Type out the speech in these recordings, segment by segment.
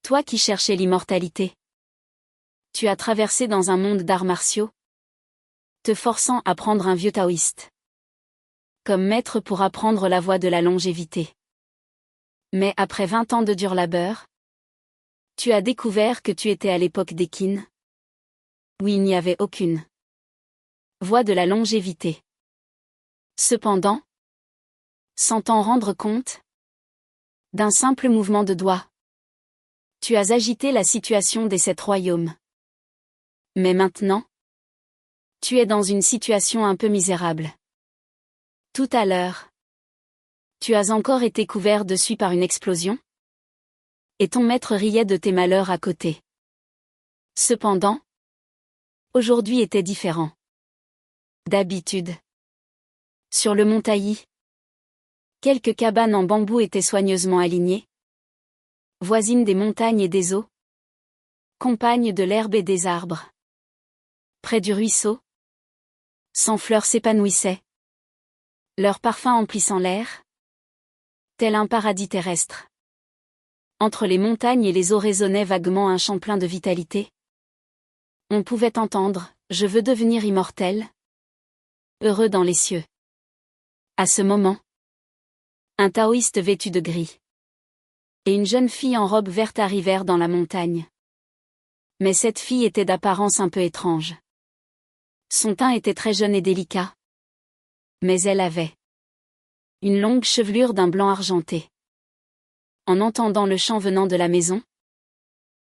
Toi qui cherchais l'immortalité. Tu as traversé dans un monde d'arts martiaux, te forçant à prendre un vieux taoïste comme maître pour apprendre la voie de la longévité. Mais après 20 ans de dur labeur, tu as découvert que tu étais à l'époque des Qin, où il n'y avait aucune voie de la longévité. Cependant, sans t'en rendre compte, d'un simple mouvement de doigt, tu as agité la situation des 7 royaumes. Mais maintenant, tu es dans une situation un peu misérable. Tout à l'heure, tu as encore été couvert de suie par une explosion, et ton maître riait de tes malheurs à côté. Cependant, aujourd'hui était différent. D'habitude, sur le mont Taï, quelques cabanes en bambou étaient soigneusement alignées, voisines des montagnes et des eaux, compagnes de l'herbe et des arbres. Près du ruisseau, 100 fleurs s'épanouissaient, leur parfum emplissant l'air, tel un paradis terrestre. Entre les montagnes et les eaux résonnait vaguement un chant plein de vitalité. On pouvait entendre « Je veux devenir immortel », heureux dans les cieux. À ce moment, un taoïste vêtu de gris et une jeune fille en robe verte arrivèrent dans la montagne. Mais cette fille était d'apparence un peu étrange. Son teint était très jeune et délicat, mais elle avait une longue chevelure d'un blanc argenté. En entendant le chant venant de la maison,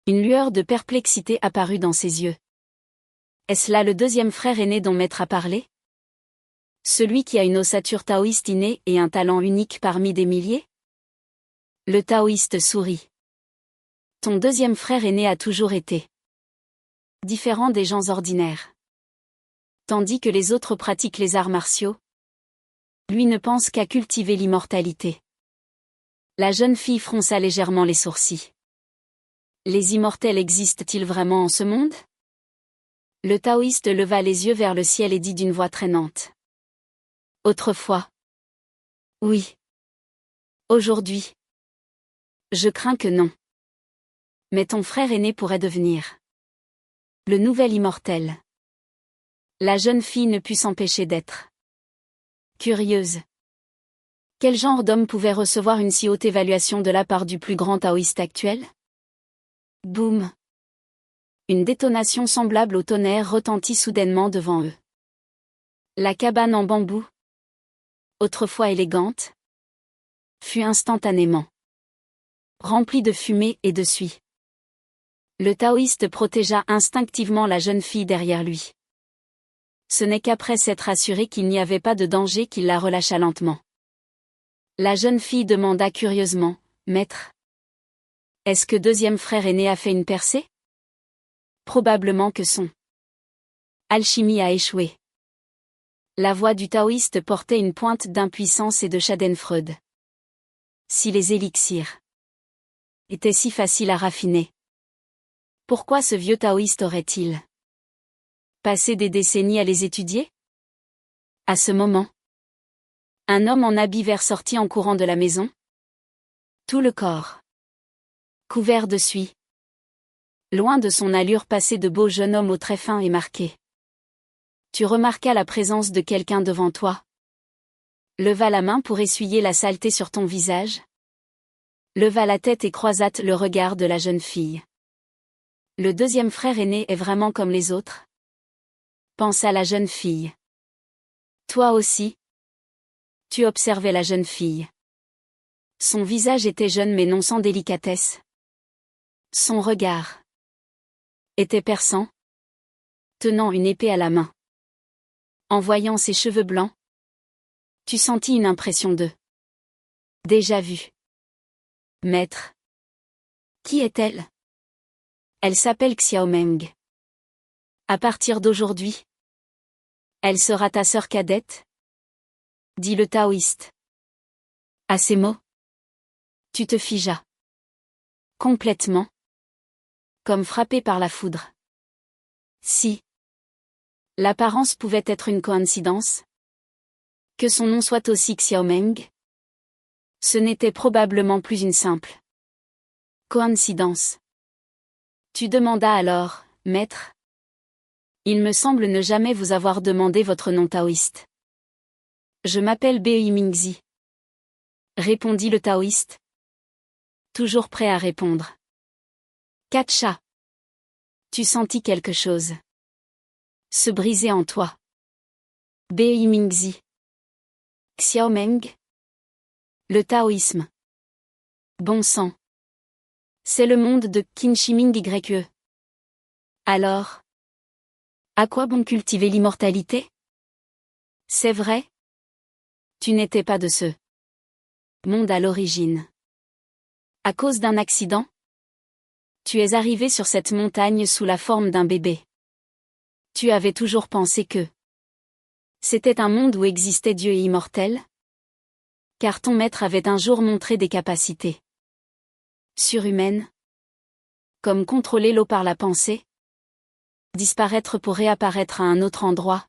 une lueur de perplexité apparut dans ses yeux. Est-ce là le deuxième frère aîné dont Maître a parlé? Celui qui a une ossature taoïste innée et un talent unique parmi des milliers? Le taoïste sourit. Ton deuxième frère aîné a toujours été différent des gens ordinaires. Tandis que les autres pratiquent les arts martiaux, lui ne pense qu'à cultiver l'immortalité. La jeune fille fronça légèrement les sourcils. Les immortels existent-ils vraiment en ce monde? Le taoïste leva les yeux vers le ciel et dit d'une voix traînante. Autrefois. Oui. Aujourd'hui. Je crains que non. Mais ton frère aîné pourrait devenir le nouvel immortel. La jeune fille ne put s'empêcher d'être curieuse. Quel genre d'homme pouvait recevoir une si haute évaluation de la part du plus grand taoïste actuel? Boum! Une détonation semblable au tonnerre retentit soudainement devant eux. La cabane en bambou, autrefois élégante, fut instantanément remplie de fumée et de suie. Le taoïste protégea instinctivement la jeune fille derrière lui. Ce n'est qu'après s'être assuré qu'il n'y avait pas de danger qu'il la relâcha lentement. La jeune fille demanda curieusement, « Maître, est-ce que deuxième frère aîné a fait une percée? » Probablement que son alchimie a échoué. La voix du taoïste portait une pointe d'impuissance et de schadenfreude. Si les élixirs étaient si faciles à raffiner, pourquoi ce vieux taoïste aurait-il passé des décennies à les étudier? À ce moment, un homme en habit vert sortit en courant de la maison, tout le corps couvert de suie. Loin de son allure passée de beau jeune homme au trait fin et marqué. Tu remarquas la présence de quelqu'un devant toi. Leva la main pour essuyer la saleté sur ton visage. Leva la tête et croisât le regard de la jeune fille. Le deuxième frère aîné est vraiment comme les autres? Pensa la jeune fille. Toi aussi? Tu observais la jeune fille. Son visage était jeune mais non sans délicatesse. Son regard était perçant, tenant une épée à la main. En voyant ses cheveux blancs, tu sentis une impression de déjà vu. Maître. Qui est-elle? Elle s'appelle Xiaomeng. À partir d'aujourd'hui, elle sera ta sœur cadette? Dit le taoïste. À ces mots, tu te figeas. Complètement. Comme frappé par la foudre. Si l'apparence pouvait être une coïncidence, que son nom soit aussi Xiaomeng, ce n'était probablement plus une simple coïncidence. Tu demandas alors, Maître. Il me semble ne jamais vous avoir demandé votre nom taoïste. Je m'appelle Bei Mingzi. Répondit le taoïste. Toujours prêt à répondre. Katcha. Tu sentis quelque chose se briser en toi. Bei Mingzi. Xiaomeng. Le taoïsme. Bon sang. C'est le monde de Qin-Shi-Ming YE. Alors, à quoi bon cultiver l'immortalité? C'est vrai? Tu n'étais pas de ce monde à l'origine. À cause d'un accident? Tu es arrivé sur cette montagne sous la forme d'un bébé. Tu avais toujours pensé que c'était un monde où existait Dieu et immortel? Car ton maître avait un jour montré des capacités surhumaines, comme contrôler l'eau par la pensée, disparaître pour réapparaître à un autre endroit,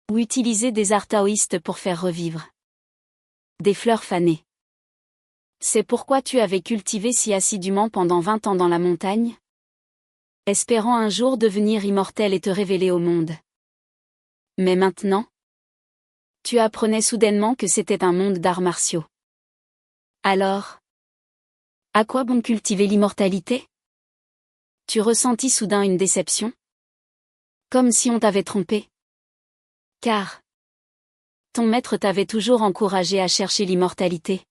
ou utiliser des arts taoïstes pour faire revivre des fleurs fanées. C'est pourquoi tu avais cultivé si assidûment pendant 20 ans dans la montagne, espérant un jour devenir immortel et te révéler au monde. Mais maintenant, tu apprenais soudainement que c'était un monde d'arts martiaux. Alors, à quoi bon cultiver l'immortalité? Tu ressentis soudain une déception? Comme si on t'avait trompé. Car ton maître t'avait toujours encouragé à chercher l'immortalité,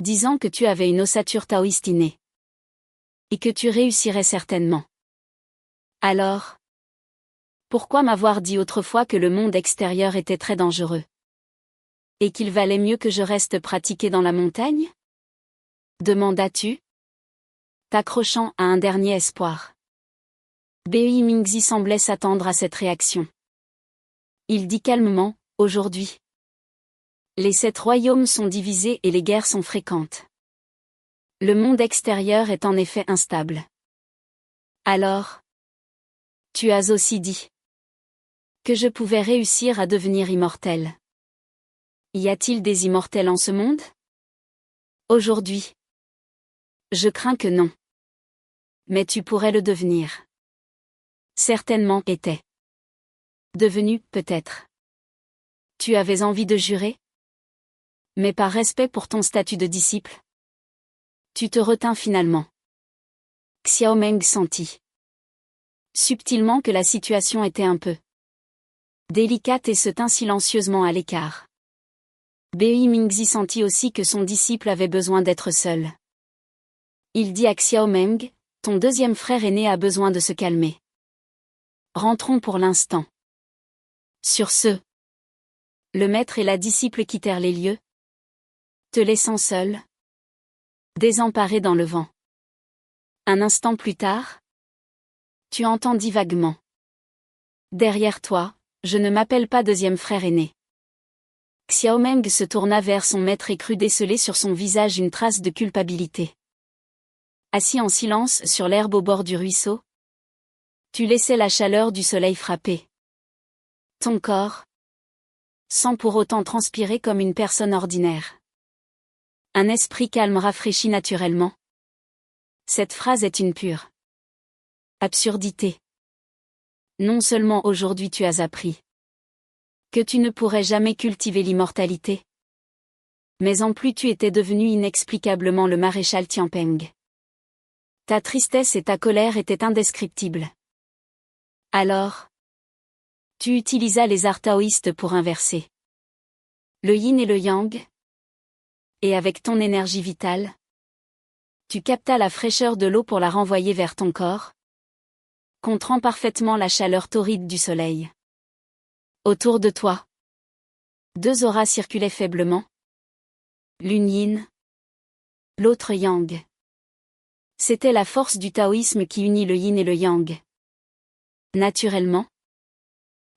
disant que tu avais une ossature taoïste innée. Et que tu réussirais certainement. Alors, pourquoi m'avoir dit autrefois que le monde extérieur était très dangereux? Et qu'il valait mieux que je reste pratiqué dans la montagne? Demandas-tu, t'accrochant à un dernier espoir. Bei Mingzi semblait s'attendre à cette réaction. Il dit calmement, aujourd'hui, les 7 royaumes sont divisés et les guerres sont fréquentes. Le monde extérieur est en effet instable. Alors, tu as aussi dit que je pouvais réussir à devenir immortel. Y a-t-il des immortels en ce monde? Aujourd'hui, je crains que non. Mais tu pourrais le devenir. Certainement était. Devenu, peut-être. Tu avais envie de jurer? Mais par respect pour ton statut de disciple, tu te retins finalement. Xiaomeng sentit subtilement que la situation était un peu délicate et se tint silencieusement à l'écart. Bei Mingzi sentit aussi que son disciple avait besoin d'être seul. Il dit à Xiaomeng, ton deuxième frère aîné a besoin de se calmer. Rentrons pour l'instant. Sur ce, le maître et la disciple quittèrent les lieux, te laissant seul, désemparé dans le vent. Un instant plus tard, tu entendis vaguement. Derrière toi, je ne m'appelle pas deuxième frère aîné. Xiaomeng se tourna vers son maître et crut déceler sur son visage une trace de culpabilité. Assis en silence sur l'herbe au bord du ruisseau, tu laissais la chaleur du soleil frapper ton corps, sans pour autant transpirer comme une personne ordinaire. Un esprit calme rafraîchit naturellement. Cette phrase est une pure absurdité. Non seulement aujourd'hui tu as appris que tu ne pourrais jamais cultiver l'immortalité, mais en plus tu étais devenu inexplicablement le maréchal Tianpeng. Ta tristesse et ta colère étaient indescriptibles. Alors, tu utilisas les arts taoïstes pour inverser le yin et le yang, et avec ton énergie vitale, tu captas la fraîcheur de l'eau pour la renvoyer vers ton corps, contrant parfaitement la chaleur torride du soleil. Autour de toi, 2 auras circulaient faiblement. L'une yin, l'autre yang. C'était la force du taoïsme qui unit le yin et le yang. Naturellement,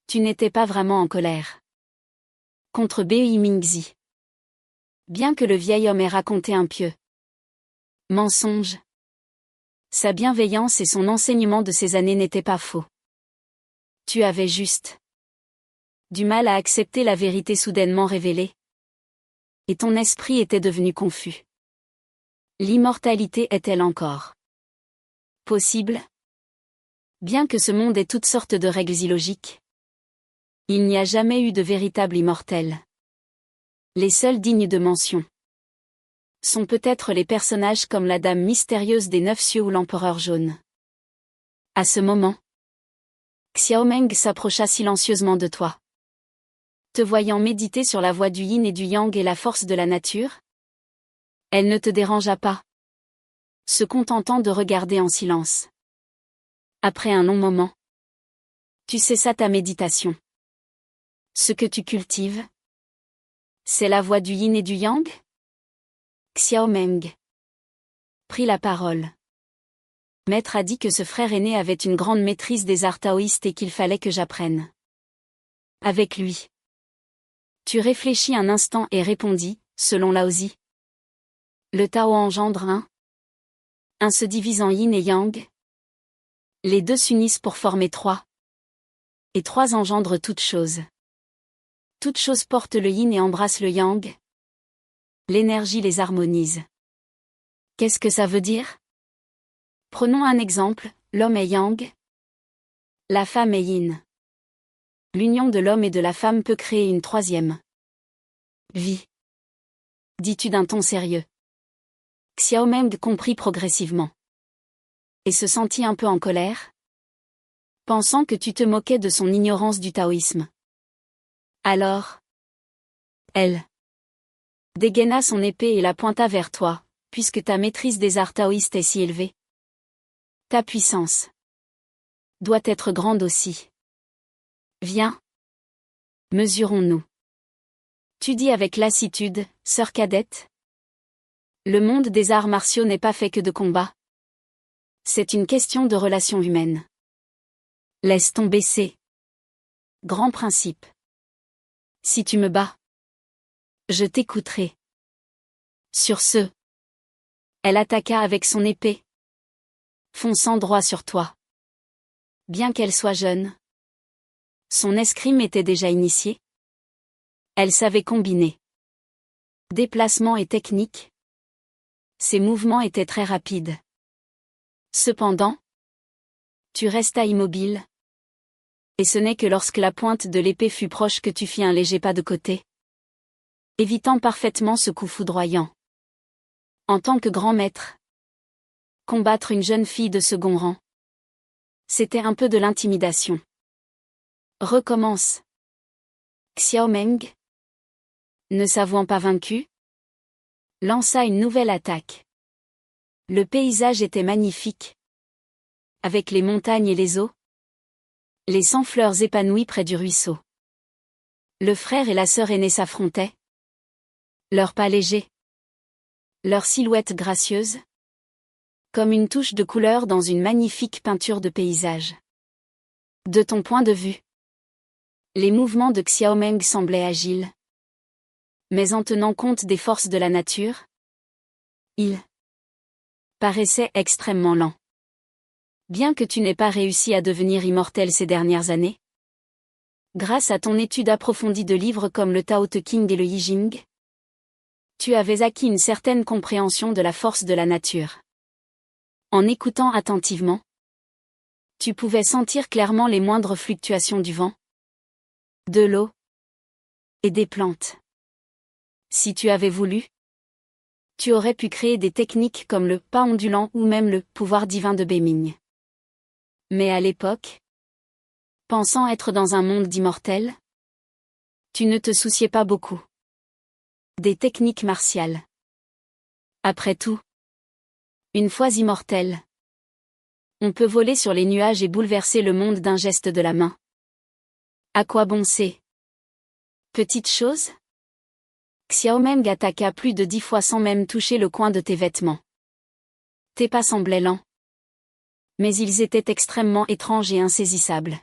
tu n'étais pas vraiment en colère contre Bei Mingzi. Bien que le vieil homme ait raconté un pieux mensonge, sa bienveillance et son enseignement de ces années n'étaient pas faux. Tu avais juste du mal à accepter la vérité soudainement révélée, et ton esprit était devenu confus. L'immortalité est-elle encore Possible? Bien que ce monde ait toutes sortes de règles illogiques, il n'y a jamais eu de véritable immortel. Les seuls dignes de mention sont peut-être les personnages comme la dame mystérieuse des 9 cieux ou l'empereur jaune. À ce moment, Xiaomeng s'approcha silencieusement de toi. Te voyant méditer sur la voie du yin et du yang et la force de la nature, elle ne te dérangea pas, se contentant de regarder en silence. Après un long moment, tu cessas ta méditation. Ce que tu cultives, c'est la voie du yin et du yang? Xiaomeng prit la parole. Maître a dit que ce frère aîné avait une grande maîtrise des arts taoïstes et qu'il fallait que j'apprenne avec lui. Tu réfléchis un instant et répondis, selon Laozi. Le Tao engendre un se divise en yin et yang. Les deux s'unissent pour former trois. Et trois engendrent toute chose. Toute chose porte le yin et embrasse le yang. L'énergie les harmonise. Qu'est-ce que ça veut dire? Prenons un exemple, l'homme est yang. La femme est yin. L'union de l'homme et de la femme peut créer une troisième vie. Dis-tu d'un ton sérieux. Xiaomeng comprit progressivement. Et se sentit un peu en colère, pensant que tu te moquais de son ignorance du taoïsme. Alors, elle dégaina son épée et la pointa vers toi, puisque ta maîtrise des arts taoïstes est si élevée. Ta puissance doit être grande aussi. Viens, mesurons-nous. Tu dis avec lassitude, sœur cadette. Le monde des arts martiaux n'est pas fait que de combats. C'est une question de relations humaines. Laisse tomber ces grands principes. Si tu me bats, je t'écouterai. Sur ce, elle attaqua avec son épée, fonçant droit sur toi. Bien qu'elle soit jeune, son escrime était déjà initié. Elle savait combiner déplacement et technique. Ses mouvements étaient très rapides. Cependant, tu restas immobile. Et ce n'est que lorsque la pointe de l'épée fut proche que tu fis un léger pas de côté, évitant parfaitement ce coup foudroyant. En tant que grand maître, combattre une jeune fille de second rang, c'était un peu de l'intimidation. Recommence. Xiaomeng, ne s'avouant pas vaincu, lança une nouvelle attaque. Le paysage était magnifique, avec les montagnes et les eaux, les 100 fleurs épanouies près du ruisseau. Le frère et la sœur aînée s'affrontaient, leurs pas légers, leur silhouette gracieuse, comme une touche de couleur dans une magnifique peinture de paysage. De ton point de vue, les mouvements de Xiaomeng semblaient agiles, mais en tenant compte des forces de la nature, ils paraissaient extrêmement lents. Bien que tu n'aies pas réussi à devenir immortel ces dernières années, grâce à ton étude approfondie de livres comme le Tao Te Ching et le I Ching, tu avais acquis une certaine compréhension de la force de la nature. En écoutant attentivement, tu pouvais sentir clairement les moindres fluctuations du vent, de l'eau et des plantes. Si tu avais voulu, tu aurais pu créer des techniques comme le pas ondulant ou même le pouvoir divin de Beiming. Mais à l'époque, pensant être dans un monde d'immortels, tu ne te souciais pas beaucoup des techniques martiales. Après tout, une fois immortel, on peut voler sur les nuages et bouleverser le monde d'un geste de la main. À quoi bon ces petites choses? Xiaomeng attaqua plus de 10 fois sans même toucher le coin de tes vêtements. Tes pas semblaient lents, mais ils étaient extrêmement étranges et insaisissables.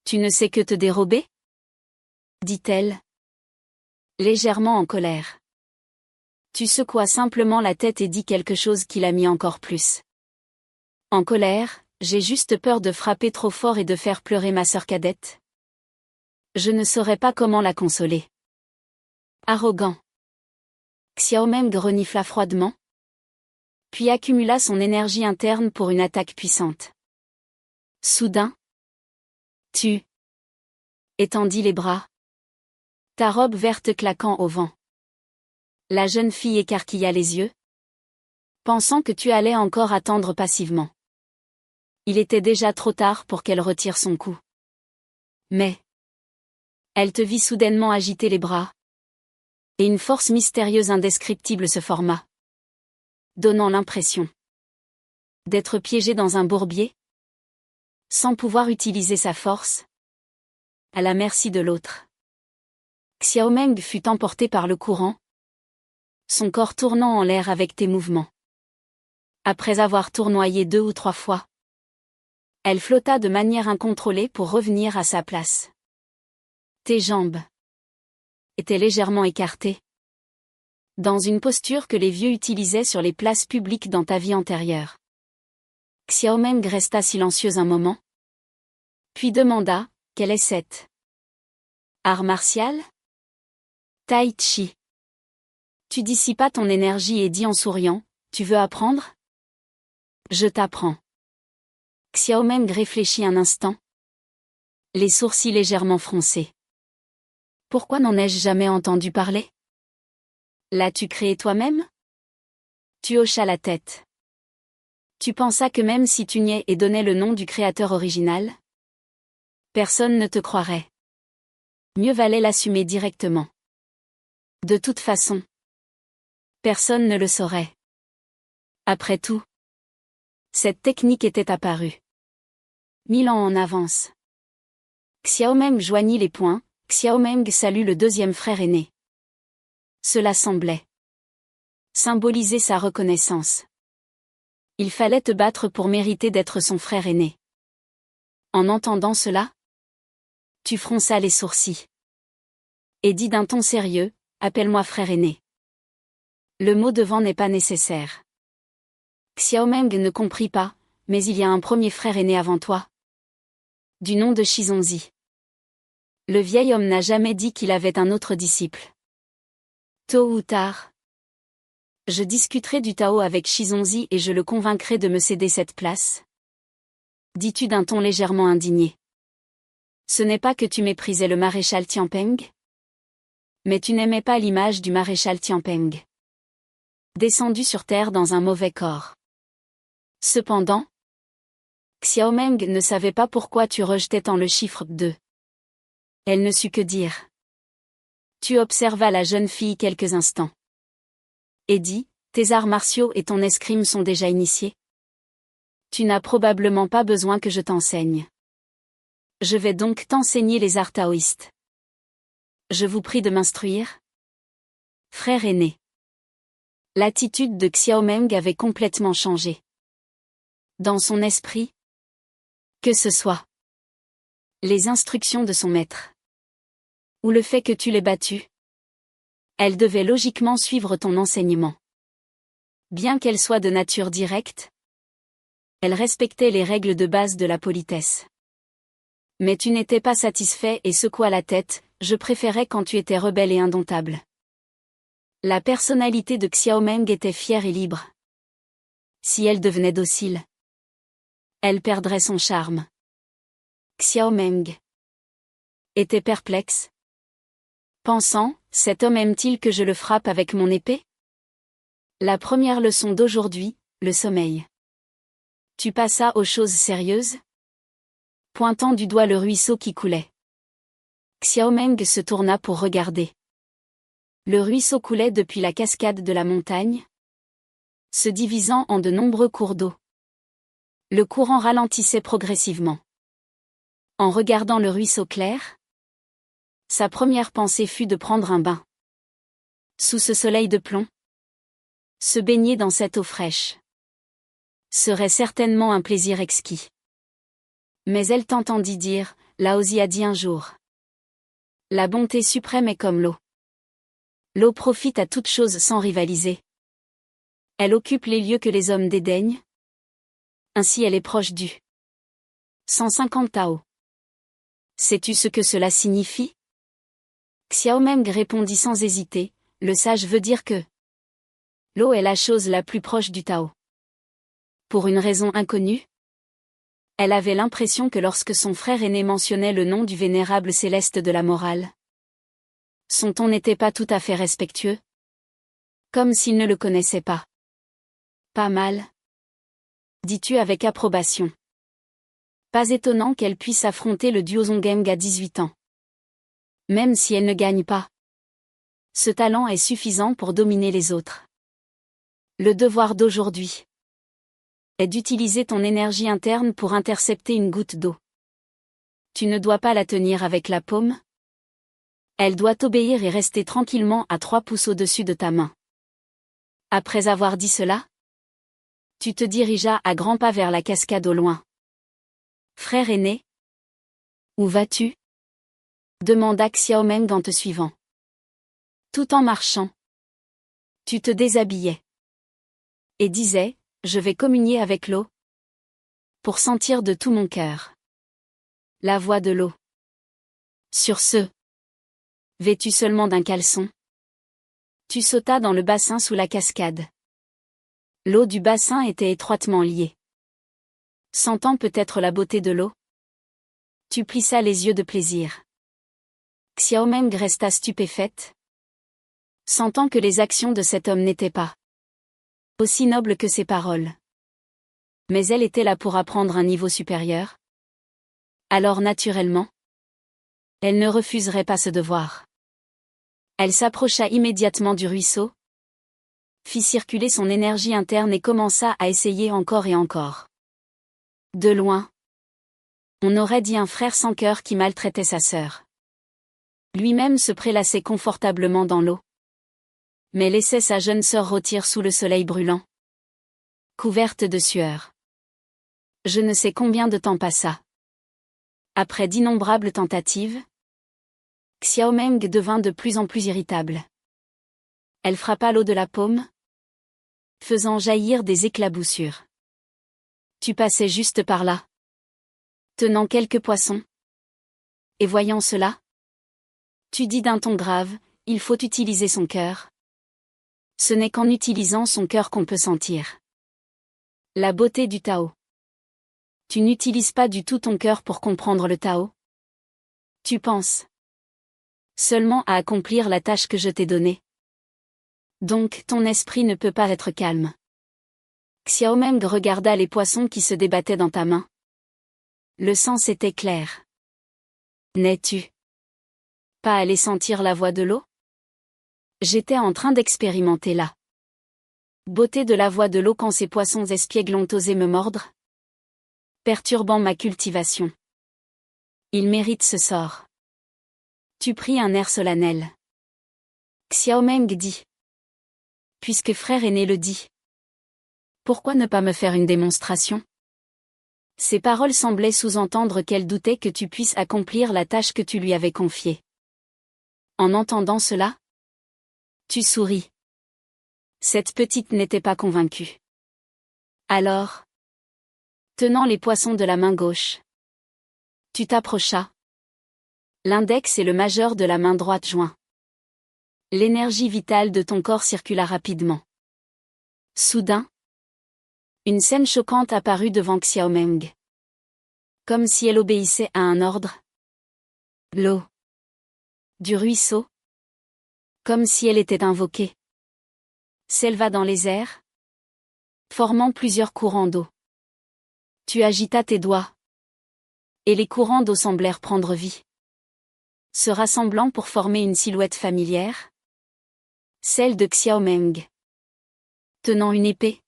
Tu ne sais que te dérober? Dit-elle, légèrement en colère. Tu secoua simplement la tête et dis quelque chose qui la mit encore plus en colère. J'ai juste peur de frapper trop fort et de faire pleurer ma sœur cadette. Je ne saurais pas comment la consoler. Arrogant. Xiaomeng renifla froidement. puis accumula son énergie interne pour une attaque puissante. Soudain, tu étendis les bras, ta robe verte claquant au vent. La jeune fille écarquilla les yeux, pensant que tu allais encore attendre passivement. Il était déjà trop tard pour qu'elle retire son coup. Mais elle te vit soudainement agiter les bras, et une force mystérieuse indescriptible se forma, donnant l'impression d'être piégée dans un bourbier, sans pouvoir utiliser sa force, à la merci de l'autre. Xiaomeng fut emporté par le courant, son corps tournant en l'air avec tes mouvements. Après avoir tournoyé 2 ou 3 fois, elle flotta de manière incontrôlée pour revenir à sa place. Tes jambes étaient légèrement écartées, dans une posture que les vieux utilisaient sur les places publiques dans ta vie antérieure. Xiaomeng resta silencieuse un moment, puis demanda, quel est cet art martial? Tai Chi. Tu dissipas ton énergie et dis en souriant, tu veux apprendre? Je t'apprends. Xiaomeng réfléchit un instant, les sourcils légèrement froncés. Pourquoi n'en ai-je jamais entendu parler? L'as-tu créé toi-même? Tu hochas la tête. Tu pensas que même si tu niais et donnais le nom du créateur original, personne ne te croirait. Mieux valait l'assumer directement. De toute façon, personne ne le saurait. Après tout, cette technique était apparue 1000 ans en avance. Xiaomeng joignit les poings, Xiaomeng salue le deuxième frère aîné. Cela semblait symboliser sa reconnaissance. Il fallait te battre pour mériter d'être son frère aîné. En entendant cela, tu fronças les sourcils et dis d'un ton sérieux, appelle-moi frère aîné. Le mot devant n'est pas nécessaire. Xiaomeng ne comprit pas, mais il y a un premier frère aîné avant toi. Du nom de Shizongzi. Le vieil homme n'a jamais dit qu'il avait un autre disciple. Tôt ou tard, je discuterai du Tao avec Shizongzi et je le convaincrai de me céder cette place. Dis-tu d'un ton légèrement indigné. Ce n'est pas que tu méprisais le maréchal Tianpeng? Mais tu n'aimais pas l'image du maréchal Tianpeng, descendu sur terre dans un mauvais corps. Cependant, Xiaomeng ne savait pas pourquoi tu rejetais tant le chiffre 2. Elle ne sut que dire. Tu observas la jeune fille quelques instants. Et dis, tes arts martiaux et ton escrime sont déjà initiés. Tu n'as probablement pas besoin que je t'enseigne. Je vais donc t'enseigner les arts taoïstes. Je vous prie de m'instruire. Frère aîné. L'attitude de Xiaomeng avait complètement changé. Dans son esprit, que ce soit les instructions de son maître, ou le fait que tu l'aies battue, elle devait logiquement suivre ton enseignement. Bien qu'elle soit de nature directe, elle respectait les règles de base de la politesse. Mais tu n'étais pas satisfait et secoua la tête, je préférais quand tu étais rebelle et indomptable. La personnalité de Xiaomeng était fière et libre. Si elle devenait docile, elle perdrait son charme. Xiaomeng était perplexe, pensant, cet homme aime-t-il que je le frappe avec mon épée? La première leçon d'aujourd'hui, le sommeil. Tu passas aux choses sérieuses? Pointant du doigt le ruisseau qui coulait. Xiaomeng se tourna pour regarder. Le ruisseau coulait depuis la cascade de la montagne, se divisant en de nombreux cours d'eau. Le courant ralentissait progressivement. En regardant le ruisseau clair, sa première pensée fut de prendre un bain. Sous ce soleil de plomb, se baigner dans cette eau fraîche serait certainement un plaisir exquis. Mais elle t'entendit dire, Laozi a dit un jour. La bonté suprême est comme l'eau. L'eau profite à toute chose sans rivaliser. Elle occupe les lieux que les hommes dédaignent. Ainsi elle est proche du 150 Tao. Sais-tu ce que cela signifie? Xiaomeng répondit sans hésiter, le sage veut dire que l'eau est la chose la plus proche du Tao. Pour une raison inconnue, elle avait l'impression que lorsque son frère aîné mentionnait le nom du vénérable céleste de la morale, son ton n'était pas tout à fait respectueux, comme s'il ne le connaissait pas. Pas mal, dis-tu avec approbation. Pas étonnant qu'elle puisse affronter le duo Zongeng à 18 ans. Même si elle ne gagne pas, ce talent est suffisant pour dominer les autres. Le devoir d'aujourd'hui est d'utiliser ton énergie interne pour intercepter une goutte d'eau. Tu ne dois pas la tenir avec la paume. Elle doit t'obéir et rester tranquillement à 3 pouces au-dessus de ta main. Après avoir dit cela, tu te dirigeas à grands pas vers la cascade au loin. Frère aîné, où vas-tu? Demanda Xiaomeng en te suivant. Tout en marchant, tu te déshabillais et disais, je vais communier avec l'eau pour sentir de tout mon cœur la voix de l'eau. Sur ce, vêtu seulement d'un caleçon, tu sautas dans le bassin sous la cascade. L'eau du bassin était étroitement liée. Sentant peut-être la beauté de l'eau, tu plissas les yeux de plaisir. Xiaomeng resta stupéfaite, sentant que les actions de cet homme n'étaient pas aussi nobles que ses paroles. Mais elle était là pour apprendre un niveau supérieur. Alors naturellement, elle ne refuserait pas ce devoir. Elle s'approcha immédiatement du ruisseau, fit circuler son énergie interne et commença à essayer encore et encore. De loin, on aurait dit un frère sans cœur qui maltraitait sa sœur. Lui-même se prélassait confortablement dans l'eau, mais laissait sa jeune sœur rôtir sous le soleil brûlant, couverte de sueur. Je ne sais combien de temps passa. Après d'innombrables tentatives, Xiaomeng devint de plus en plus irritable. Elle frappa l'eau de la paume, faisant jaillir des éclaboussures. Tu passais juste par là, tenant quelques poissons. Et voyant cela, tu dis d'un ton grave, il faut utiliser son cœur. Ce n'est qu'en utilisant son cœur qu'on peut sentir la beauté du Tao. Tu n'utilises pas du tout ton cœur pour comprendre le Tao. Tu penses seulement à accomplir la tâche que je t'ai donnée. Donc ton esprit ne peut pas être calme. Xiaomeng regarda les poissons qui se débattaient dans ta main. Le sens était clair. N'es-tu pas allé sentir la voix de l'eau? J'étais en train d'expérimenter la beauté de la voix de l'eau quand ces poissons espiègles ont osé me mordre, perturbant ma cultivation. Ils méritent ce sort. Tu pris un air solennel. Xiaomeng dit. Puisque frère aîné le dit. Pourquoi ne pas me faire une démonstration? Ces paroles semblaient sous-entendre qu'elle doutait que tu puisses accomplir la tâche que tu lui avais confiée. En entendant cela, tu souris. Cette petite n'était pas convaincue. Alors, tenant les poissons de la main gauche, tu t'approchas. L'index et le majeur de la main droite joints. L'énergie vitale de ton corps circula rapidement. Soudain, une scène choquante apparut devant Xiaomeng. Comme si elle obéissait à un ordre. L'eau du ruisseau, comme si elle était invoquée, s'éleva dans les airs, formant plusieurs courants d'eau. Tu agitas tes doigts, et les courants d'eau semblèrent prendre vie, se rassemblant pour former une silhouette familière, celle de Xiaomeng. Tenant une épée,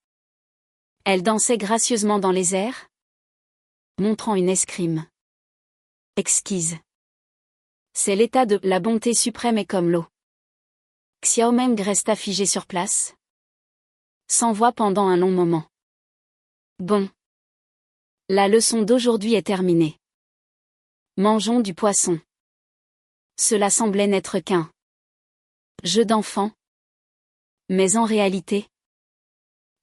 elle dansait gracieusement dans les airs, montrant une escrime exquise. C'est l'état de la bonté suprême et comme l'eau. Xiaomeng resta figée sur place, sans voix pendant un long moment. Bon. La leçon d'aujourd'hui est terminée. Mangeons du poisson. Cela semblait n'être qu'un jeu d'enfant. Mais en réalité,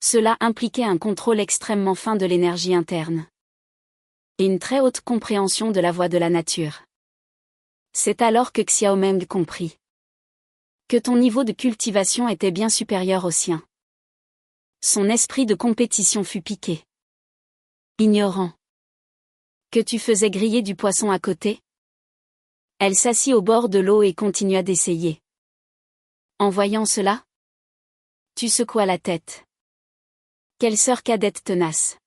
cela impliquait un contrôle extrêmement fin de l'énergie interne. Et une très haute compréhension de la voix de la nature. C'est alors que Xiaomeng comprit que ton niveau de cultivation était bien supérieur au sien. Son esprit de compétition fut piqué. Ignorant que tu faisais griller du poisson à côté. Elle s'assit au bord de l'eau et continua d'essayer. En voyant cela, tu secouas la tête. Quelle sœur cadette tenace.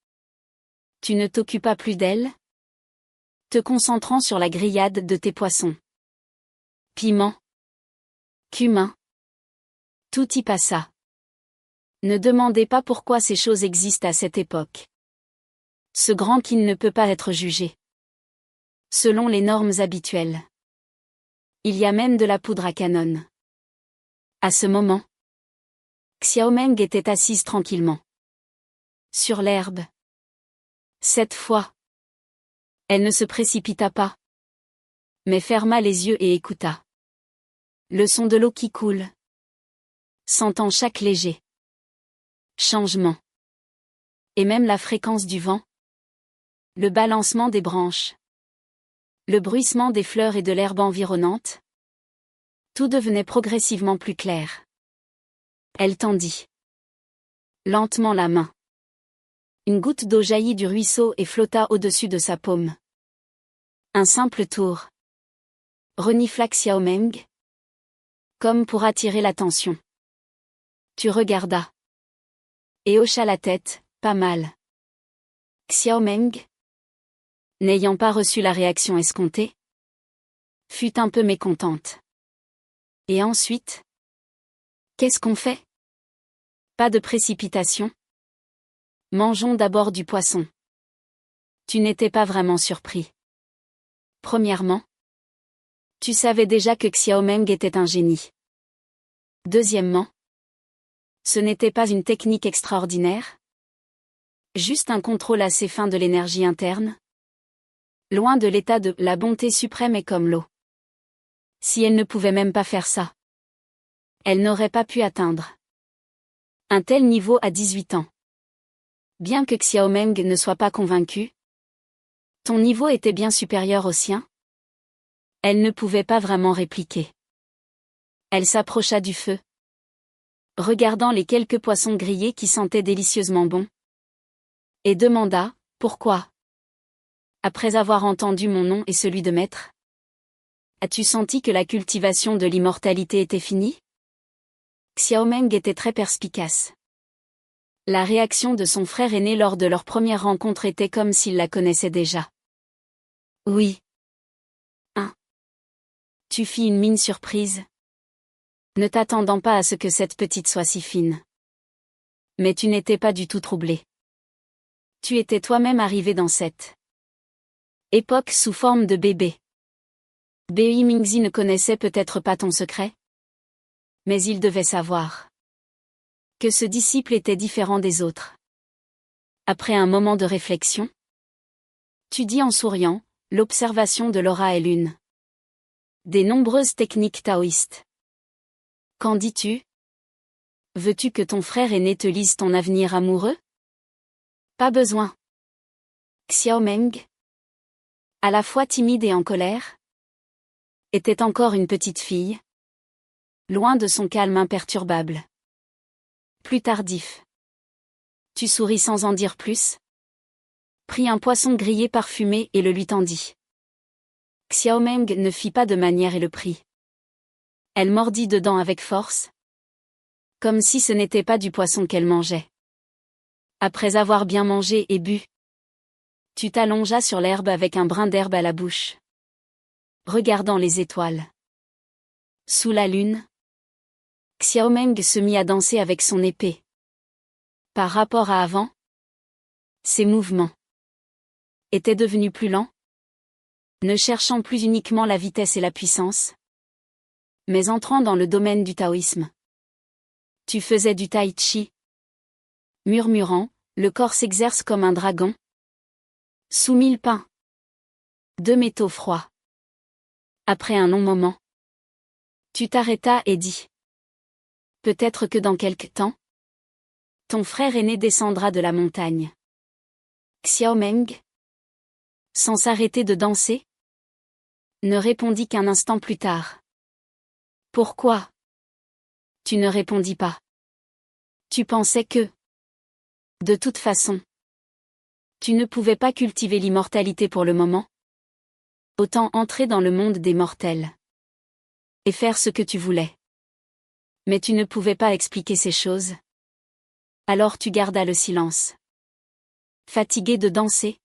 Tu ne t'occupas plus d'elle? Te concentrant sur la grillade de tes poissons. Piment. Cumin. Tout y passa. Ne demandez pas pourquoi ces choses existent à cette époque. Ce grand qui ne peut pas être jugé selon les normes habituelles. Il y a même de la poudre à canon. À ce moment, Xiaomeng était assise tranquillement sur l'herbe. Cette fois, elle ne se précipita pas, mais ferma les yeux et écouta le son de l'eau qui coule, sentant chaque léger changement, et même la fréquence du vent, le balancement des branches, le bruissement des fleurs et de l'herbe environnante. Tout devenait progressivement plus clair. Elle tendit lentement la main. Une goutte d'eau jaillit du ruisseau et flotta au-dessus de sa paume. Un simple tour. Renifla Xiaomeng, comme pour attirer l'attention. Tu regardas. Et hocha la tête, pas mal. Xiaomeng, n'ayant pas reçu la réaction escomptée, fut un peu mécontente. Et ensuite? Qu'est-ce qu'on fait? Pas de précipitation. Mangeons d'abord du poisson. Tu n'étais pas vraiment surpris. Premièrement, tu savais déjà que Xiaomeng était un génie. Deuxièmement, ce n'était pas une technique extraordinaire? Juste un contrôle assez fin de l'énergie interne? Loin de l'état de la bonté suprême et comme l'eau. Si elle ne pouvait même pas faire ça, elle n'aurait pas pu atteindre un tel niveau à 18 ans. Bien que Xiaomeng ne soit pas convaincue, ton niveau était bien supérieur au sien. Elle ne pouvait pas vraiment répliquer. Elle s'approcha du feu, regardant les quelques poissons grillés qui sentaient délicieusement bon, et demanda, pourquoi? Après avoir entendu mon nom et celui de maître, as-tu senti que la cultivation de l'immortalité était finie? Xiaomeng était très perspicace. La réaction de son frère aîné lors de leur première rencontre était comme s'il la connaissait déjà. Oui. Tu fis une mine surprise, ne t'attendant pas à ce que cette petite soit si fine. Mais tu n'étais pas du tout troublé. Tu étais toi-même arrivé dans cette époque sous forme de bébé. Bei Mingzi ne connaissait peut-être pas ton secret, mais il devait savoir que ce disciple était différent des autres. Après un moment de réflexion, tu dis en souriant, l'observation de l'aura est l'une des nombreuses techniques taoïstes. Qu'en dis-tu? Veux-tu que ton frère aîné te lise ton avenir amoureux? Pas besoin. Xiaomeng, à la fois timide et en colère, était encore une petite fille, loin de son calme imperturbable. Plus tardif. Tu souris sans en dire plus? Prit un poisson grillé parfumé et le lui tendit. Xiaomeng ne fit pas de manière et le prit. Elle mordit dedans avec force, comme si ce n'était pas du poisson qu'elle mangeait. Après avoir bien mangé et bu, tu t'allongeas sur l'herbe avec un brin d'herbe à la bouche, regardant les étoiles. Sous la lune, Xiaomeng se mit à danser avec son épée. Par rapport à avant, ses mouvements étaient devenus plus lents, ne cherchant plus uniquement la vitesse et la puissance, mais entrant dans le domaine du taoïsme. Tu faisais du tai chi. Murmurant, le corps s'exerce comme un dragon. Sous 1000 pains. 2 métaux froids. Après un long moment, tu t'arrêtas et dis. Peut-être que dans quelque temps, ton frère aîné descendra de la montagne. Xiaomeng, sans s'arrêter de danser, ne répondit qu'un instant plus tard. Pourquoi? Tu ne répondis pas. Tu pensais que, de toute façon, Tu ne pouvais pas cultiver l'immortalité pour le moment. Autant entrer dans le monde des mortels. Et faire ce que tu voulais. Mais tu ne pouvais pas expliquer ces choses. Alors tu gardas le silence. Fatigué de danser,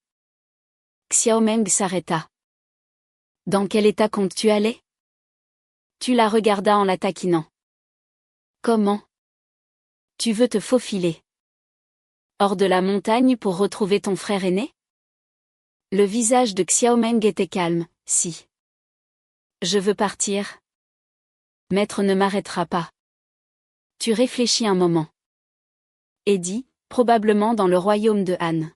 Xiaomeng s'arrêta. Dans quel état comptes-tu aller? Tu la regardas en la taquinant. Comment? Tu veux te faufiler hors de la montagne pour retrouver ton frère aîné? Le visage de Xiaomeng était calme. Si je veux partir, maître ne m'arrêtera pas. Tu réfléchis un moment. Et dis, probablement dans le royaume de Han.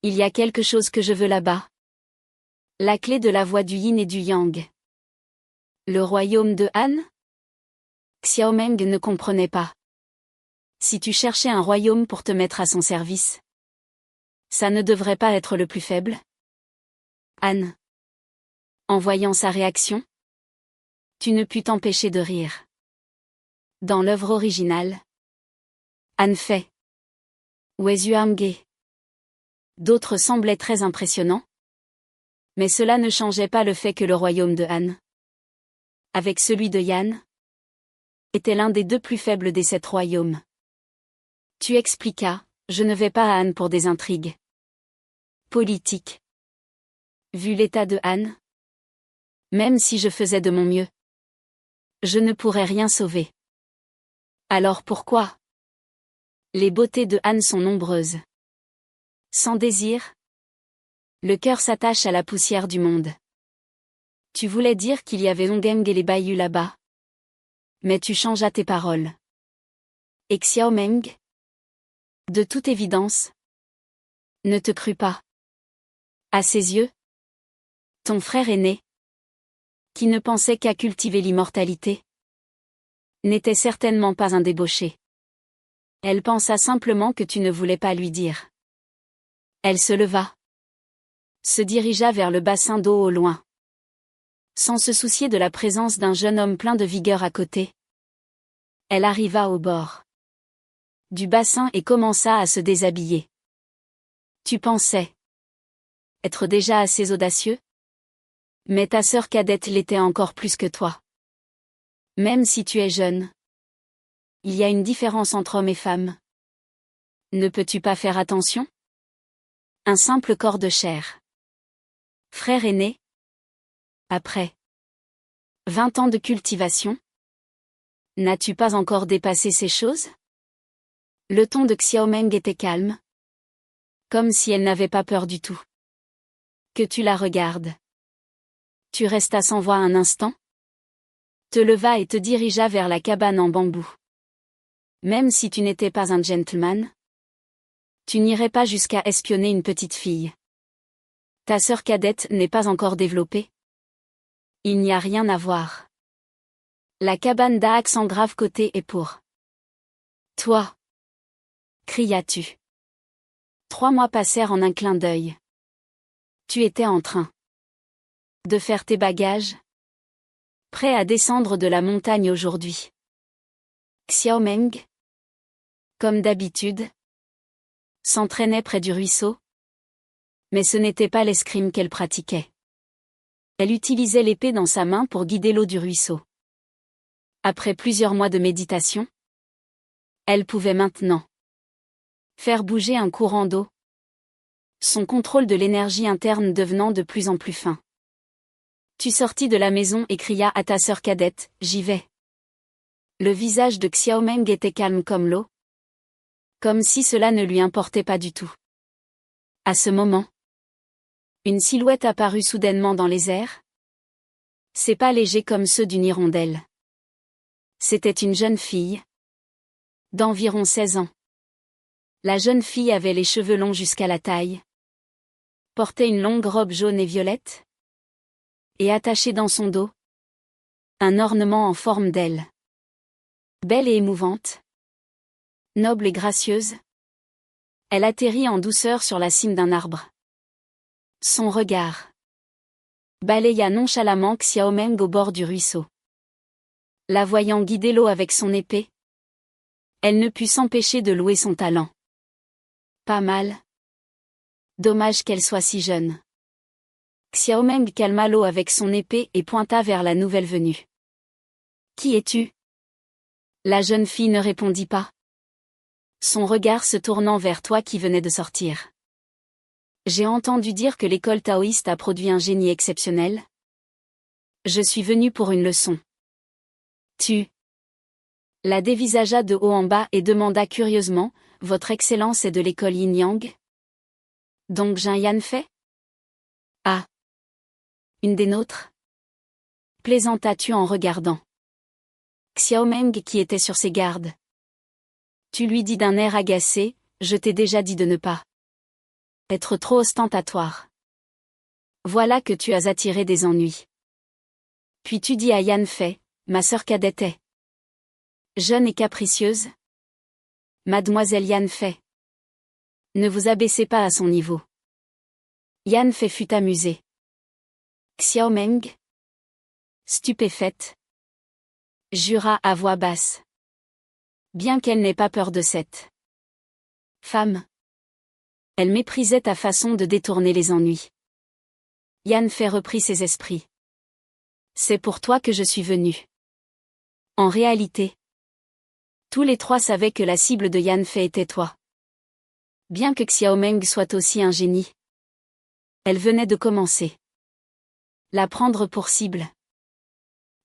Il y a quelque chose que je veux là-bas. La clé de la voie du yin et du yang. Le royaume de Han? Xiaomeng ne comprenait pas. Si tu cherchais un royaume pour te mettre à son service, ça ne devrait pas être le plus faible? Han. En voyant sa réaction, tu ne pus t'empêcher de rire. Dans l'œuvre originale, Han fait Wezuamge. D'autres semblaient très impressionnants. Mais cela ne changeait pas le fait que le royaume de Han, avec celui de Yan, était l'un des deux plus faibles des 7 royaumes. Tu expliquas, je ne vais pas à Han pour des intrigues politiques. Vu l'état de Han, même si je faisais de mon mieux, je ne pourrais rien sauver. Alors pourquoi? Les beautés de Han sont nombreuses. Sans désir, le cœur s'attache à la poussière du monde. Tu voulais dire qu'il y avait Ongeng et les Baiyus là-bas. Mais tu changeas tes paroles. Et Xiaomeng, de toute évidence, ne te crut pas. À ses yeux, ton frère aîné, qui ne pensait qu'à cultiver l'immortalité, n'était certainement pas un débauché. Elle pensa simplement que tu ne voulais pas lui dire. Elle se leva, se dirigea vers le bassin d'eau au loin. Sans se soucier de la présence d'un jeune homme plein de vigueur à côté. Elle arriva au bord du bassin et commença à se déshabiller. Tu pensais être déjà assez audacieux? Mais ta sœur cadette l'était encore plus que toi. Même si tu es jeune, il y a une différence entre hommes et femmes. Ne peux-tu pas faire attention? Un simple corps de chair. Frère aîné. Après 20 ans de cultivation, n'as-tu pas encore dépassé ces choses? Le ton de Xiaomeng était calme, comme si elle n'avait pas peur du tout. Que tu la regardes. Tu restas sans voix un instant, te leva et te dirigea vers la cabane en bambou. Même si tu n'étais pas un gentleman, tu n'irais pas jusqu'à espionner une petite fille. Ta sœur cadette n'est pas encore développée. Il n'y a rien à voir. La cabane d'Aak sans grave côté est pour toi. Cria-tu. 3 mois passèrent en un clin d'œil. Tu étais en train de faire tes bagages, prêt à descendre de la montagne aujourd'hui. Xiaomeng, comme d'habitude, s'entraînait près du ruisseau. Mais ce n'était pas l'escrime qu'elle pratiquait. Elle utilisait l'épée dans sa main pour guider l'eau du ruisseau. Après plusieurs mois de méditation, elle pouvait maintenant faire bouger un courant d'eau. Son contrôle de l'énergie interne devenant de plus en plus fin. Tu sortis de la maison et cria à ta sœur cadette, j'y vais. Le visage de Xiaomeng était calme comme l'eau. Comme si cela ne lui importait pas du tout. À ce moment, une silhouette apparut soudainement dans les airs. Ses pas légers comme ceux d'une hirondelle. C'était une jeune fille d'environ 16 ans. La jeune fille avait les cheveux longs jusqu'à la taille. Portait une longue robe jaune et violette. Et attachait dans son dos un ornement en forme d'aile. Belle et émouvante. Noble et gracieuse. Elle atterrit en douceur sur la cime d'un arbre. Son regard balaya nonchalamment Xiaomeng au bord du ruisseau. La voyant guider l'eau avec son épée, elle ne put s'empêcher de louer son talent. Pas mal. Dommage qu'elle soit si jeune. Xiaomeng calma l'eau avec son épée et pointa vers la nouvelle venue. Qui es-tu? La jeune fille ne répondit pas. Son regard se tournant vers toi qui venais de sortir. J'ai entendu dire que l'école taoïste a produit un génie exceptionnel. Je suis venu pour une leçon. Tu la dévisagea de haut en bas et demanda curieusement, Votre Excellence est de l'école Yin-Yang? Donc Jin Yanfei? Ah. Une des nôtres? Plaisantas-tu en regardant Xiaomeng qui était sur ses gardes. Tu lui dis d'un air agacé, je t'ai déjà dit de ne pas être trop ostentatoire. Voilà que tu as attiré des ennuis. Puis tu dis à Yanfei, ma sœur cadette est jeune et capricieuse. Mademoiselle Yanfei. Ne vous abaissez pas à son niveau. Yanfei fut amusée. Xiaomeng, stupéfaite, jura à voix basse. Bien qu'elle n'ait pas peur de cette femme. Elle méprisait ta façon de détourner les ennuis. Yanfei reprit ses esprits. C'est pour toi que je suis venu. En réalité, tous les trois savaient que la cible de Yanfei était toi. Bien que Xiaomeng soit aussi un génie. Elle venait de commencer. La prendre pour cible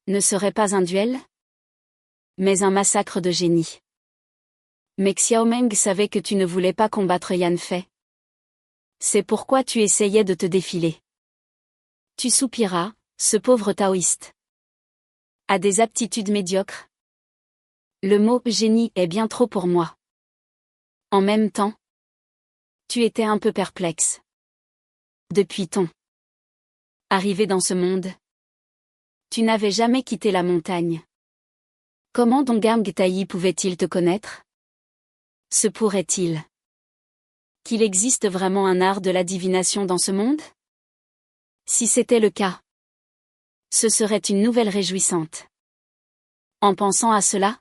ne serait pas un duel, mais un massacre de génie. Mais Xiaomeng savait que tu ne voulais pas combattre Yanfei. C'est pourquoi tu essayais de te défiler. Tu soupiras, ce pauvre taoïste a des aptitudes médiocres. Le mot génie est bien trop pour moi. En même temps, tu étais un peu perplexe. Depuis ton arrivée dans ce monde, tu n'avais jamais quitté la montagne. Comment Dongam Tayi pouvait-il te connaître? Se pourrait-il qu'il existe vraiment un art de la divination dans ce monde? Si c'était le cas, ce serait une nouvelle réjouissante. En pensant à cela,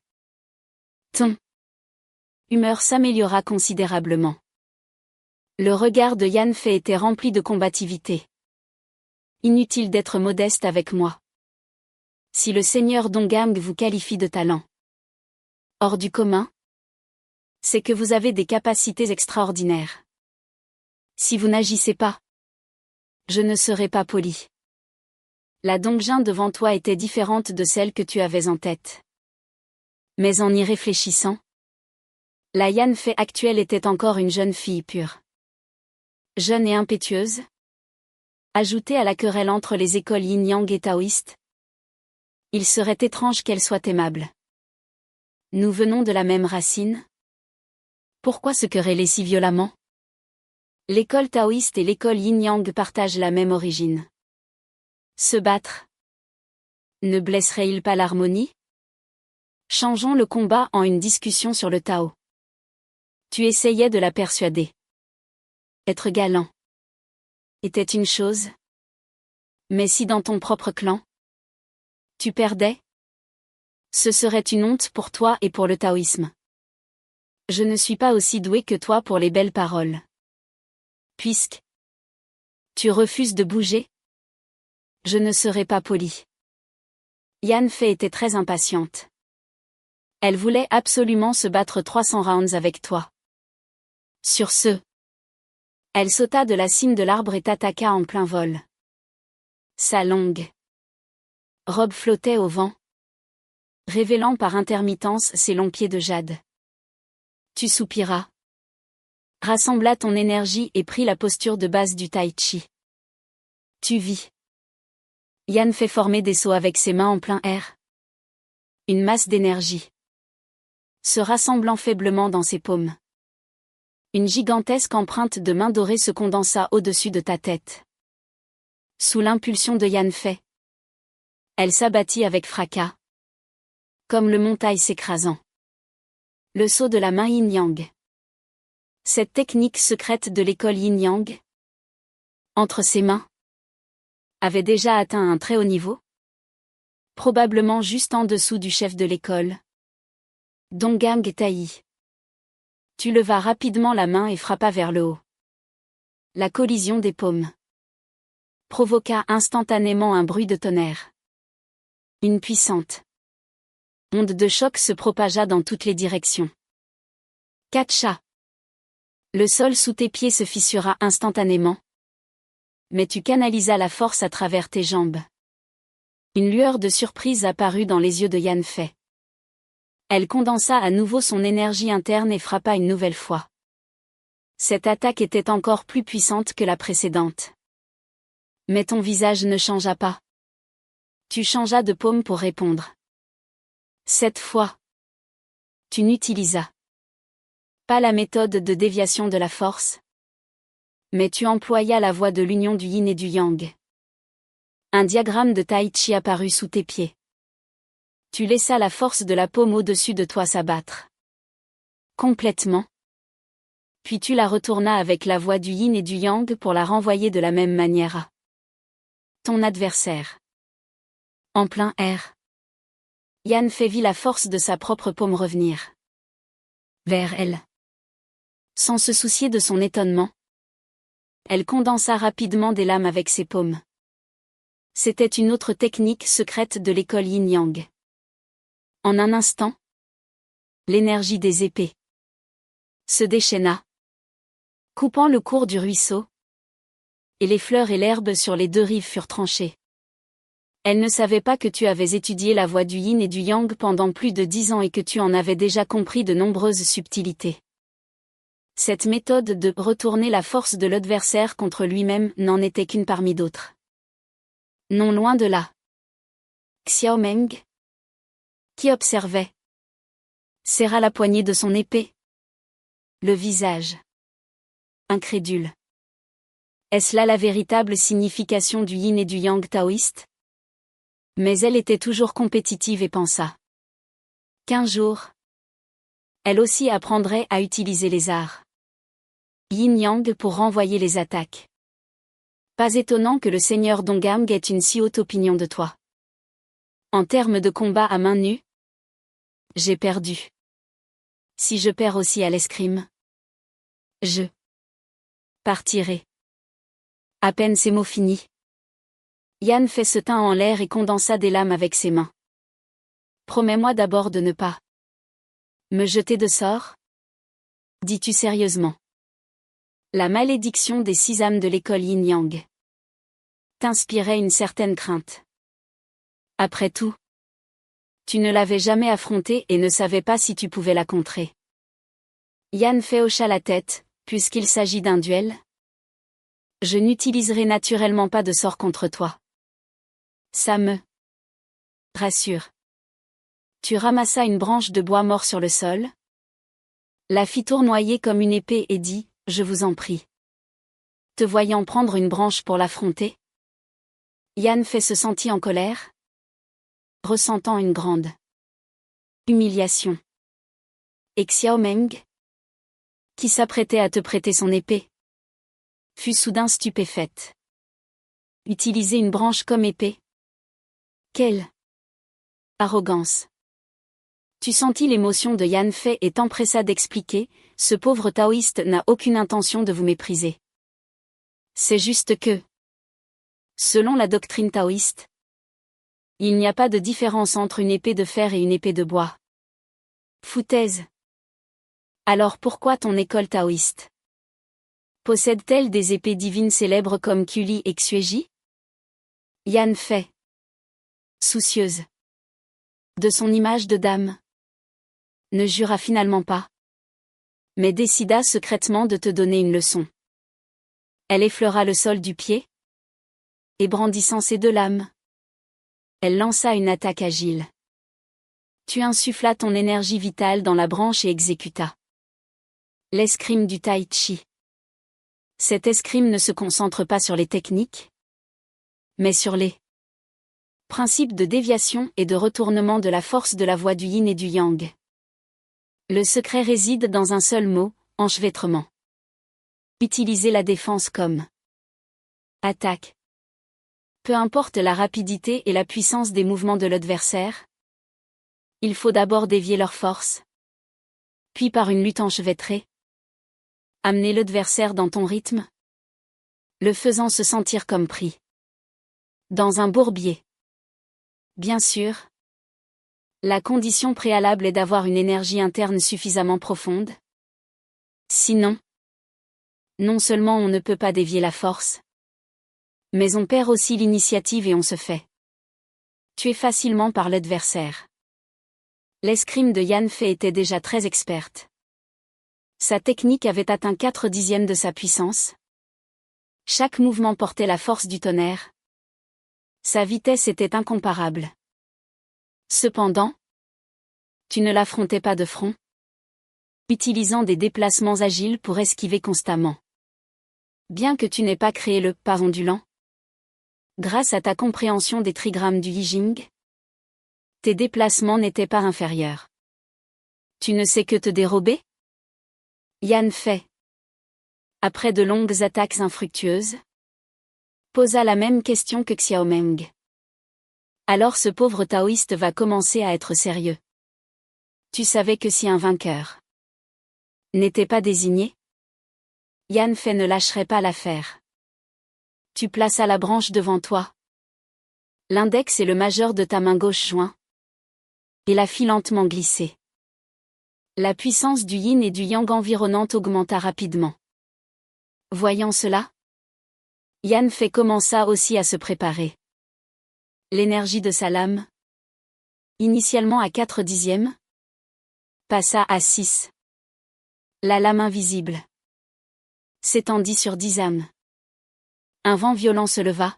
ton humeur s'améliora considérablement. Le regard de Yanfei était rempli de combativité. Inutile d'être modeste avec moi. Si le seigneur Dongam vous qualifie de talent hors du commun, c'est que vous avez des capacités extraordinaires. Si vous n'agissez pas, je ne serai pas poli. La Dongjin devant toi était différente de celle que tu avais en tête. Mais en y réfléchissant, la Yanfei actuelle était encore une jeune fille pure. Jeune et impétueuse. Ajoutée à la querelle entre les écoles yin-yang et taoïstes, il serait étrange qu'elle soit aimable. Nous venons de la même racine. Pourquoi se quereller si violemment? L'école taoïste et l'école yin-yang partagent la même origine. Se battre ne blesserait-il pas l'harmonie? Changeons le combat en une discussion sur le Tao. Tu essayais de la persuader. Être galant était une chose. Mais si dans ton propre clan, tu perdais, ce serait une honte pour toi et pour le taoïsme. Je ne suis pas aussi doué que toi pour les belles paroles. Puisque tu refuses de bouger, je ne serai pas poli. Yanfei était très impatiente. Elle voulait absolument se battre 300 rounds avec toi. Sur ce, elle sauta de la cime de l'arbre et t'attaqua en plein vol. Sa longue robe flottait au vent, révélant par intermittence ses longs pieds de jade. Tu soupiras, rassembla ton énergie et prit la posture de base du tai chi. Tu vis Yanfei former des sauts avec ses mains en plein air. Une masse d'énergie se rassemblant faiblement dans ses paumes. Une gigantesque empreinte de main dorée se condensa au-dessus de ta tête. Sous l'impulsion de Yanfei, elle s'abattit avec fracas, comme le montagne s'écrasant. Le saut de la main yin-yang. Cette technique secrète de l'école yin-yang, entre ses mains, avait déjà atteint un très haut niveau, probablement juste en dessous du chef de l'école, Dongam Tayi. Tu levas rapidement la main et frappa vers le haut. La collision des paumes provoqua instantanément un bruit de tonnerre. Une puissante onde de choc se propagea dans toutes les directions. Catcha. Le sol sous tes pieds se fissura instantanément. Mais tu canalisas la force à travers tes jambes. Une lueur de surprise apparut dans les yeux de Yan Fei. Elle condensa à nouveau son énergie interne et frappa une nouvelle fois. Cette attaque était encore plus puissante que la précédente. Mais ton visage ne changea pas. Tu changeas de paume pour répondre. Cette fois, tu n'utilisas pas la méthode de déviation de la force, mais tu employas la voie de l'union du yin et du yang. Un diagramme de tai chi apparut sous tes pieds. Tu laissas la force de la paume au-dessus de toi s'abattre complètement. Puis tu la retournas avec la voie du yin et du yang pour la renvoyer de la même manière à ton adversaire. En plein air, Yan Fei vit la force de sa propre paume revenir vers elle. Sans se soucier de son étonnement, elle condensa rapidement des lames avec ses paumes. C'était une autre technique secrète de l'école yin-yang. En un instant, l'énergie des épées se déchaîna, coupant le cours du ruisseau, et les fleurs et l'herbe sur les deux rives furent tranchées. Elle ne savait pas que tu avais étudié la voie du yin et du yang pendant plus de 10 ans et que tu en avais déjà compris de nombreuses subtilités. Cette méthode de retourner la force de l'adversaire contre lui-même n'en était qu'une parmi d'autres. Non loin de là. Xiaomeng, qui observait, serra la poignée de son épée. Le visage incrédule. Est-ce là la véritable signification du yin et du yang taoïste? Mais elle était toujours compétitive et pensa qu'un jour, elle aussi apprendrait à utiliser les arts yin-yang pour renvoyer les attaques. Pas étonnant que le seigneur Dongam ait une si haute opinion de toi. En termes de combat à main nue, j'ai perdu. Si je perds aussi à l'escrime, je partirai. À peine ces mots finis, Yan Fei se tint en l'air et condensa des lames avec ses mains. Promets-moi d'abord de ne pas me jeter de sort? Dis-tu sérieusement? La malédiction des 6 âmes de l'école yin-yang t'inspirait une certaine crainte. Après tout, tu ne l'avais jamais affrontée et ne savais pas si tu pouvais la contrer. Yan Fei hocha la tête, puisqu'il s'agit d'un duel. Je n'utiliserai naturellement pas de sort contre toi. Ça me rassure. Tu ramassas une branche de bois mort sur le sol, la fit tournoyer comme une épée et dit, je vous en prie. Te voyant prendre une branche pour l'affronter, Yan Fei se sentit en colère, ressentant une grande humiliation. Et Xiaomeng, qui s'apprêtait à te prêter son épée, fut soudain stupéfaite. Utiliser une branche comme épée? Quelle arrogance! Tu sentis l'émotion de Yan Fei et t'empressa d'expliquer, ce pauvre taoïste n'a aucune intention de vous mépriser. C'est juste que, selon la doctrine taoïste, il n'y a pas de différence entre une épée de fer et une épée de bois. Foutaise! Alors pourquoi ton école taoïste possède-t-elle des épées divines célèbres comme Kuli et Xueji? Yan Fei, soucieuse de son image de dame, ne jura finalement pas, mais décida secrètement de te donner une leçon. Elle effleura le sol du pied, et brandissant ses 2 lames, elle lança une attaque agile. Tu insufflas ton énergie vitale dans la branche et exécuta l'escrime du tai chi. Cette escrime ne se concentre pas sur les techniques, mais sur les principes de déviation et de retournement de la force de la voie du yin et du yang. Le secret réside dans un seul mot, enchevêtrement. Utilisez la défense comme attaque. Peu importe la rapidité et la puissance des mouvements de l'adversaire, il faut d'abord dévier leur force, puis par une lutte enchevêtrée, amener l'adversaire dans ton rythme. le faisant se sentir comme pris dans un bourbier. Bien sûr, la condition préalable est d'avoir une énergie interne suffisamment profonde. Sinon, non seulement on ne peut pas dévier la force, mais on perd aussi l'initiative et on se fait tuer facilement par l'adversaire. L'escrime de Yan Fei était déjà très experte. Sa technique avait atteint 4/10 de sa puissance. Chaque mouvement portait la force du tonnerre. Sa vitesse était incomparable. Cependant, tu ne l'affrontais pas de front, utilisant des déplacements agiles pour esquiver constamment. Bien que tu n'aies pas créé le pas ondulant, grâce à ta compréhension des trigrammes du I Ching, tes déplacements n'étaient pas inférieurs. Tu ne sais que te dérober? Yan Fei, après de longues attaques infructueuses, posa la même question que Xiaomeng. Alors ce pauvre taoïste va commencer à être sérieux. Tu savais que si un vainqueur n'était pas désigné, Yan Fei ne lâcherait pas l'affaire. Tu plaças la branche devant toi. L'index et le majeur de ta main gauche joints. Et la fit lentement glisser. La puissance du yin et du yang environnante augmenta rapidement. Voyant cela, Yan Fei commença aussi à se préparer. L'énergie de sa lame, initialement à 4/10, passa à 6. La lame invisible s'étendit sur 10 âmes. Un vent violent se leva.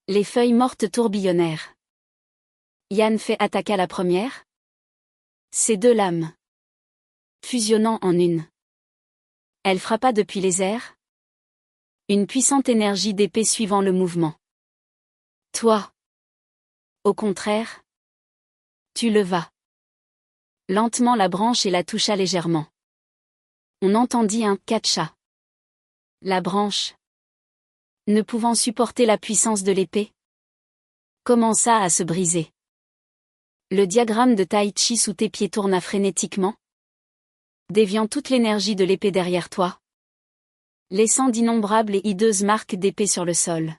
Les feuilles mortes tourbillonnèrent. Yan Fei attaqua la première. Ses 2 lames, fusionnant en une. Elle frappa depuis les airs. Une puissante énergie d'épée suivant le mouvement. Toi, au contraire, tu levas lentement la branche et la toucha légèrement. On entendit un catcha. La branche, ne pouvant supporter la puissance de l'épée, commença à se briser. Le diagramme de Tai Chi sous tes pieds tourna frénétiquement, déviant toute l'énergie de l'épée derrière toi, laissant d'innombrables et hideuses marques d'épée sur le sol.